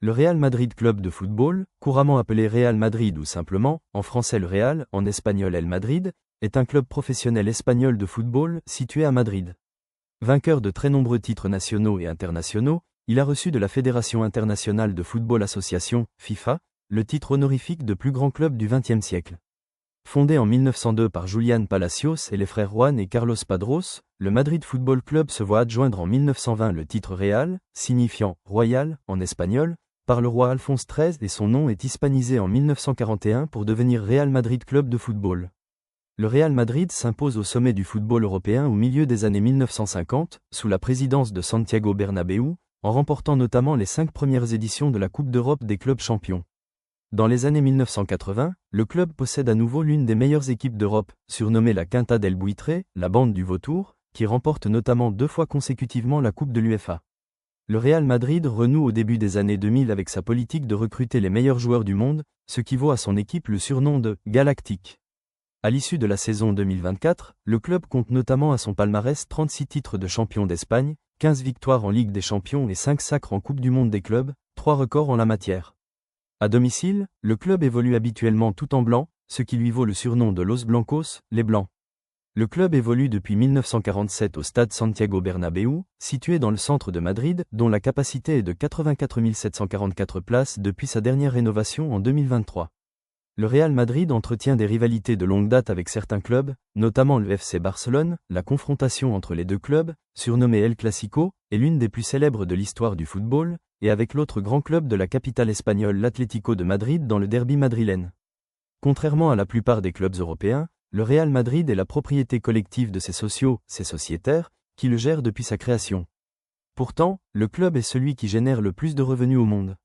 Le Real Madrid Club de football, couramment appelé Real Madrid ou simplement, en français le Real, en espagnol El Madrid, est un club professionnel espagnol de football situé à Madrid. Vainqueur de très nombreux titres nationaux et internationaux, il a reçu de la Fédération internationale de football association, FIFA, le titre honorifique de plus grand club du XXe siècle. Fondé en 1902 par Julián Palacios et les frères Juan et Carlos Padros, le Madrid Football Club se voit adjoindre en 1920 le titre Real, signifiant « royal » en espagnol, par le roi Alphonse XIII et son nom est hispanisé en 1941 pour devenir Real Madrid Club de football. Le Real Madrid s'impose au sommet du football européen au milieu des années 1950, sous la présidence de Santiago Bernabéu, en remportant notamment les 5 premières éditions de la Coupe d'Europe des clubs champions. Dans les années 1980, le club possède à nouveau l'une des meilleures équipes d'Europe, surnommée la Quinta del Buitre, la bande du vautour, qui remporte notamment 2 fois consécutivement la Coupe de l'UEFA. Le Real Madrid renoue au début des années 2000 avec sa politique de recruter les meilleurs joueurs du monde, ce qui vaut à son équipe le surnom de « Galactique ». À l'issue de la saison 2024, le club compte notamment à son palmarès 36 titres de champion d'Espagne, 15 victoires en Ligue des Champions et 5 sacres en Coupe du Monde des clubs, 3 records en la matière. À domicile, le club évolue habituellement tout en blanc, ce qui lui vaut le surnom de Los Blancos, les Blancs. Le club évolue depuis 1947 au stade Santiago Bernabéu, situé dans le centre de Madrid, dont la capacité est de 84 744 places depuis sa dernière rénovation en 2023. Le Real Madrid entretient des rivalités de longue date avec certains clubs, notamment le FC Barcelone. La confrontation entre les deux clubs, surnommée El Clasico, est l'une des plus célèbres de l'histoire du football, et avec l'autre grand club de la capitale espagnole l'Atlético de Madrid dans le derby madrilène. Contrairement à la plupart des clubs européens, le Real Madrid est la propriété collective de ses sociétaires, qui le gèrent depuis sa création. Pourtant, le club est celui qui génère le plus de revenus au monde.